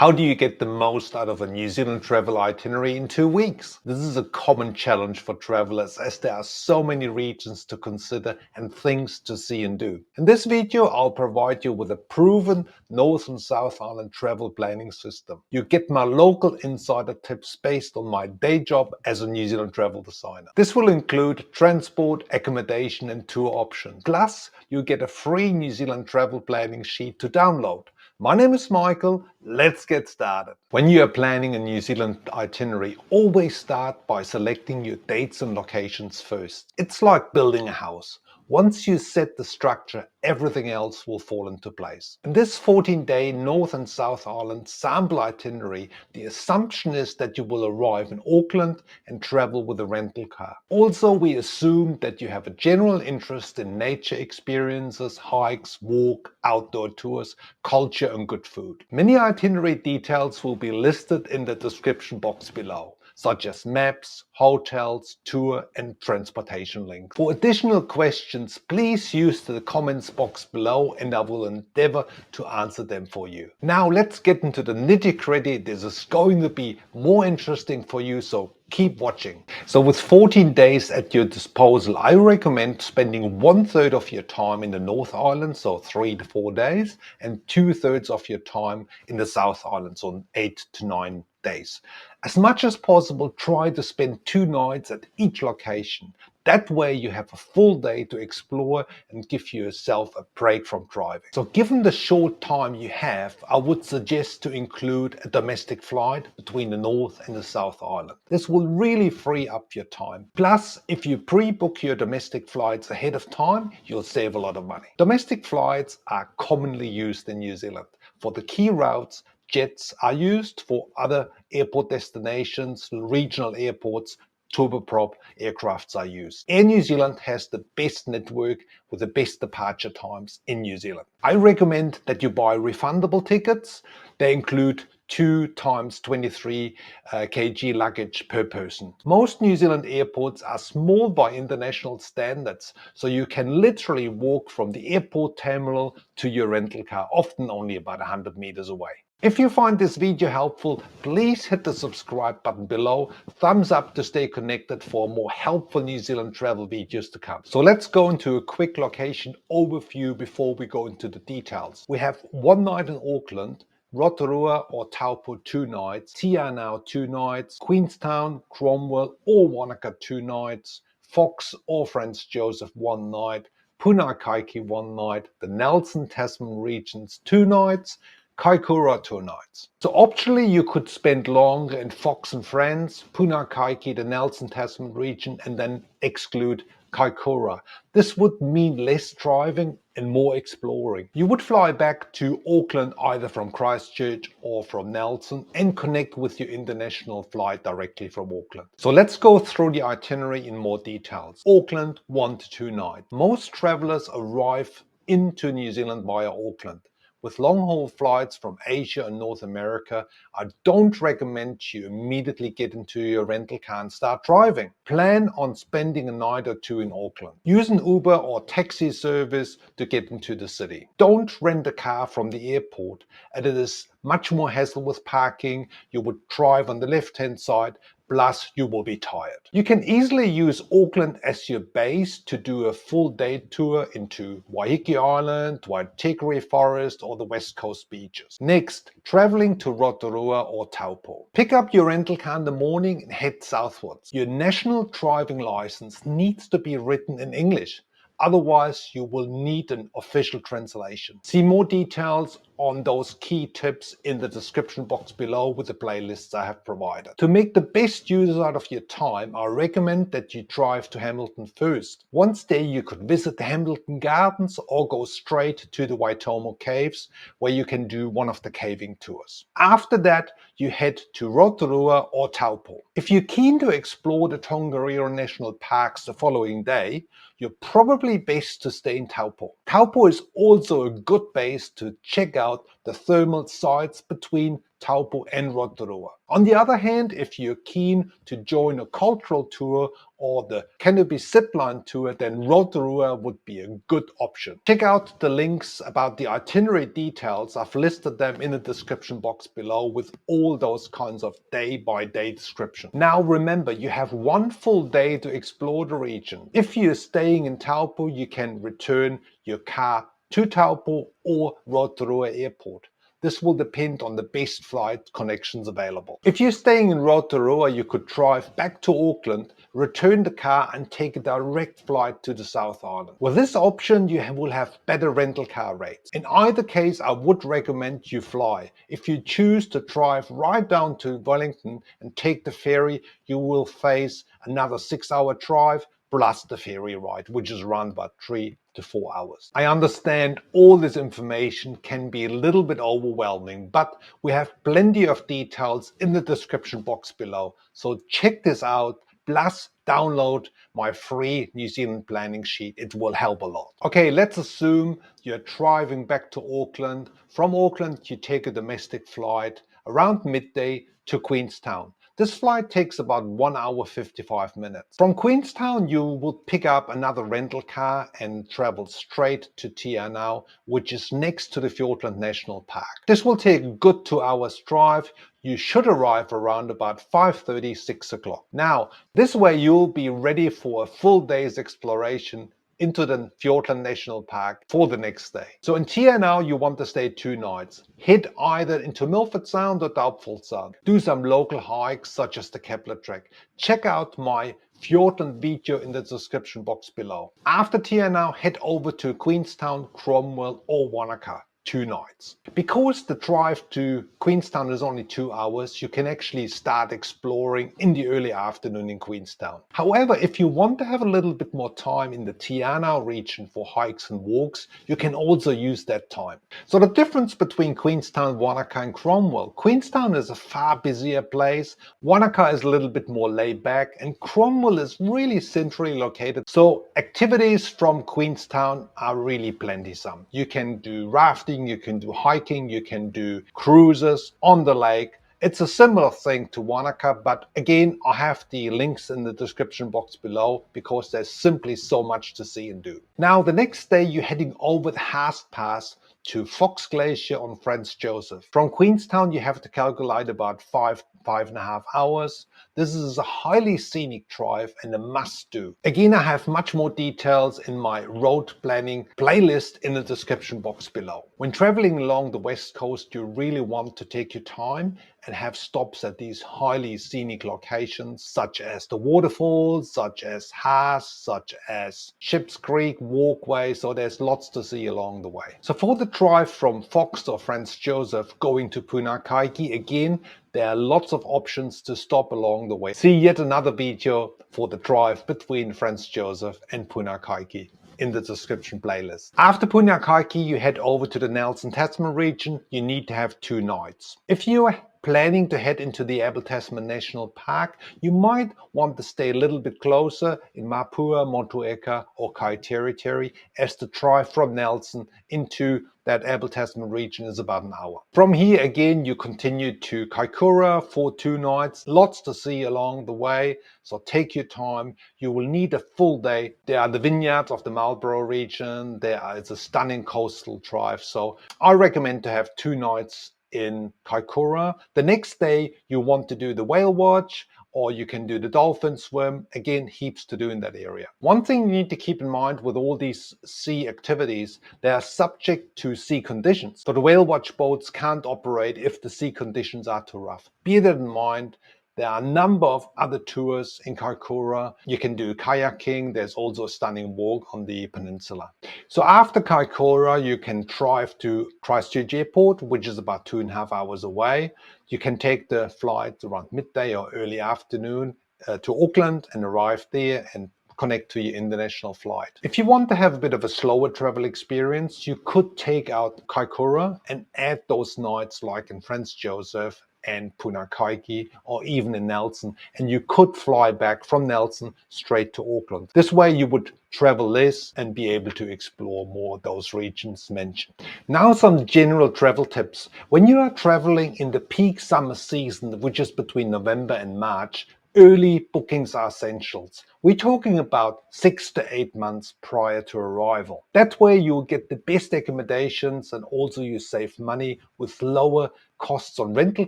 How do you get the most out of a New Zealand travel itinerary in 2 weeks? This is a common challenge for travelers as there are so many regions to consider and things to see and do. In this video, I'll provide you with a proven North and South Island travel planning system. You get my local insider tips based on my day job as a New Zealand travel designer. This will include transport, accommodation and tour options. Plus, you get a free New Zealand travel planning sheet to download. My name is Michael, let's get started. When you are planning a New Zealand itinerary, always start by selecting your dates and locations first. It's like building a house. Once you set the structure, everything else will fall into place. In this 14-day North and South Island sample itinerary, the assumption is that you will arrive in Auckland and travel with a rental car. Also, we assume that you have a general interest in nature experiences, hikes, walk, outdoor tours, culture and good food. Many itinerary details will be listed in the description box below, such as maps, hotels, tour and transportation links. For additional questions, please use the comments box below and I will endeavor to answer them for you. Now let's get into the nitty-gritty. This is going to be more interesting for you, so keep watching. So with 14 days at your disposal, I recommend spending 1/3 of your time in the North Island, so 3 to 4 days, and 2/3 of your time in the South Island, so 8 to 9 days. As much as possible, try to spend 2 nights at each location. That way you have a full day to explore and give yourself a break from driving. So given the short time you have, I would suggest to include a domestic flight between the North and the South Island. This will really free up your time. Plus, if you pre-book your domestic flights ahead of time, you'll save a lot of money. Domestic flights are commonly used in New Zealand. For the key routes, jets are used. For other airport destinations, regional airports, turboprop aircrafts are used. Air New Zealand has the best network with the best departure times in New Zealand. I recommend that you buy refundable tickets. They include 2 times 23 kg luggage per person. Most New Zealand airports are small by international standards, so you can literally walk from the airport terminal to your rental car, often only about 100 meters away. If you find this video helpful, please hit the subscribe button below, thumbs up to stay connected for more helpful New Zealand travel videos to come. So let's go into a quick location overview before we go into the details. We have 1 night in Auckland, Rotorua or Taupo 2 nights, Tianau 2 nights, Queenstown, Cromwell or Wanaka 2 nights, Fox or Franz Josef 1 night, Punaikaiki 1 night, the Nelson Tasman regions 2 nights, Kaikoura 2 nights. So optionally you could spend longer in Fox and Franz, Punaikaiki, the Nelson Tasman region, and then exclude Kaikoura. This would mean less driving and more exploring. You would fly back to Auckland either from Christchurch or from Nelson and connect with your international flight directly from Auckland. So let's go through the itinerary in more details. Auckland 1 to 2 nights. Most travelers arrive into New Zealand via Auckland. With long-haul flights from Asia and North America, I don't recommend you immediately get into your rental car and start driving. Plan on spending a night or 2 in Auckland. Use an Uber or taxi service to get into the city. Don't rent a car from the airport, and it is much more hassle with parking. You would drive on the left-hand side, plus you will be tired. You can easily use Auckland as your base to do a full day tour into Waiheke Island, Waitakere Forest or the West Coast beaches. Next, traveling to Rotorua or Taupo. Pick up your rental car in the morning and head southwards. Your national driving license needs to be written in English. Otherwise, you will need an official translation. See more details on those key tips in the description box below with the playlists I have provided. To make the best use out of your time, I recommend that you drive to Hamilton first. Once there, you could visit the Hamilton Gardens or go straight to the Waitomo caves, where you can do one of the caving tours. After that, you head to Rotorua or Taupo. If you're keen to explore the Tongariro National Parks the following day, you're probably best to stay in Taupo. Taupo is also a good base to check out out the thermal sites between Taupo and Rotorua. On the other hand, if you're keen to join a cultural tour or the canopy zipline tour, then Rotorua would be a good option. Check out the links about the itinerary details. I've listed them in the description box below with all those kinds of day-by-day description. Now remember, you have one full day to explore the region. If you're staying in Taupo, you can return your car to Taupo or Rotorua Airport. This will depend on the best flight connections available. If you're staying in Rotorua, you could drive back to Auckland, return the car and take a direct flight to the South Island. With this option, you will have better rental car rates. In either case, I would recommend you fly. If you choose to drive right down to Wellington and take the ferry, you will face another 6-hour drive plus the ferry ride, which is around about 3 to 4 hours. I understand all this information can be a little bit overwhelming, but we have plenty of details in the description box below. So check this out, plus download my free New Zealand planning sheet. It will help a lot. Okay, let's assume you're driving back to Auckland. From Auckland, you take a domestic flight around midday to Queenstown. This flight takes about 1 hour 55 minutes. From Queenstown, you will pick up another rental car and travel straight to Te Anau, which is next to the Fiordland National Park. This will take a good 2 hours drive. You should arrive around about 5:30, 6 o'clock. Now, this way you'll be ready for a full day's exploration into the Fiordland National Park for the next day. So in Te Anau, you want to stay 2 nights. Head either into Milford Sound or 𝗏𝗏𝗃𝗏 Sound. Do some local hikes such as the Kepler trek. Check out my Fiordland video in the description box below. After Te Anau, head over to Queenstown, Cromwell or Wanaka. 2 nights. Because the drive to Queenstown is only 2 hours, you can actually start exploring in the early afternoon in Queenstown. However, if you want to have a little bit more time in the Te Anau region for hikes and walks, you can also use that time. So the difference between Queenstown, Wanaka and Cromwell: Queenstown is a far busier place, Wanaka is a little bit more laid back, and Cromwell is really centrally located. So activities from Queenstown are really plenty-some. You can do rafting, you can do hiking, you can do cruises on the lake. It's a similar thing to Wanaka, but again, I have the links in the description box below because there's simply so much to see and do. Now, the next day, you're heading over the Haast Pass to Fox Glacier on Franz Josef. From Queenstown, you have to calculate about 5.5 hours. This is a highly scenic drive and a must-do. Again, I have much more details in my road planning playlist in the description box below. When traveling along the west coast, you really want to take your time and have stops at these highly scenic locations, such as the waterfalls, such as Haast, such as Ships Creek walkway. So there's lots to see along the way. So for the drive from Fox or Franz Josef going to Punakaiki, again, there are lots of options to stop along the way. See yet another video for the drive between Franz Josef and Punakaiki in the description playlist. After Punakaiki, you head over to the Nelson Tasman region. You need to have 2 nights. If you are planning to head into the 𝗏𝗏𝗃𝗏 National Park, you might want to stay a little bit closer in Mapua, Motueka or Kai Territory, as the drive from Nelson into that 𝗏𝗏𝗃𝗏 region is about an hour. From here again, you continue to Kaikoura for 2 nights. Lots to see along the way, so take your time. You will need a full day. There are the vineyards of the Marlborough region. It's a stunning coastal drive, so I recommend to have 2 nights in Kaikoura. The next day, you want to do the whale watch, or you can do the dolphin swim. Again, heaps to do in that area. One thing you need to keep in mind with all these sea activities, they are subject to sea conditions. So the whale watch boats can't operate if the sea conditions are too rough. Bear that in mind. There are a number of other tours in Kaikoura. You can do kayaking. There's also a stunning walk on the peninsula. So after Kaikoura, you can drive to Christchurch Airport, which is about 2.5 hours away. You can take the flight around midday or early afternoon to Auckland and arrive there and connect to your international flight. If you want to have a bit of a slower travel experience, you could take out Kaikoura and add those nights like in Franz Josef and Punakaiki, or even in Nelson, and you could fly back from Nelson straight to Auckland. This way you would travel less and be able to explore more of those regions mentioned. Now some general travel tips. When you are traveling in the peak summer season, which is between November and March, early bookings are essentials. We're talking about 6 to 8 months prior to arrival. That way you'll get the best accommodations and also you save money with lower costs on rental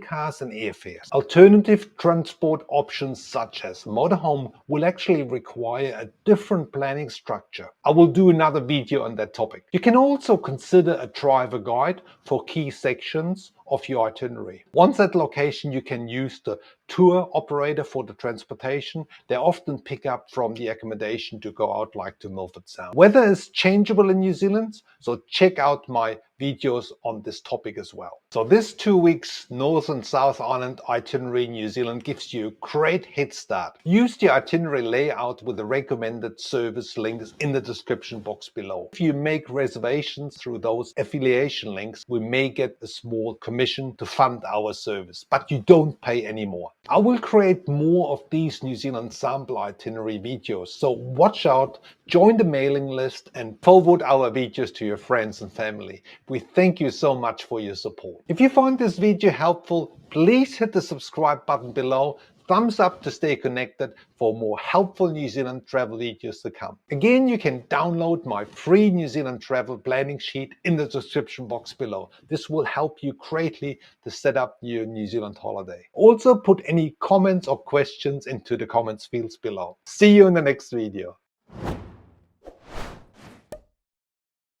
cars and airfares. Alternative transport options such as motorhome will actually require a different planning structure. I will do another video on that topic. You can also consider a driver guide for key sections of your itinerary. Once at location, you can use the tour operator for the transportation. They often pick up from the accommodation to go out like to Milford Sound. Weather is changeable in New Zealand, so check out my videos on this topic as well. So this 2 weeks North and South Island itinerary in New Zealand gives you a great head start. Use the itinerary layout with the recommended service links in the description box below. If you make reservations through those affiliation links, we may get a small commission to fund our service, but you don't pay any more. I will create more of these New Zealand sample itinerary videos, so watch out, join the mailing list and forward our videos to your friends and family. We thank you so much for your support. If you found this video helpful, please hit the subscribe button below, thumbs up to stay connected for more helpful New Zealand travel videos to come. Again, you can download my free New Zealand travel planning sheet in the description box below. This will help you greatly to set up your New Zealand holiday. Also put any comments or questions into the comments fields below. See you in the next video.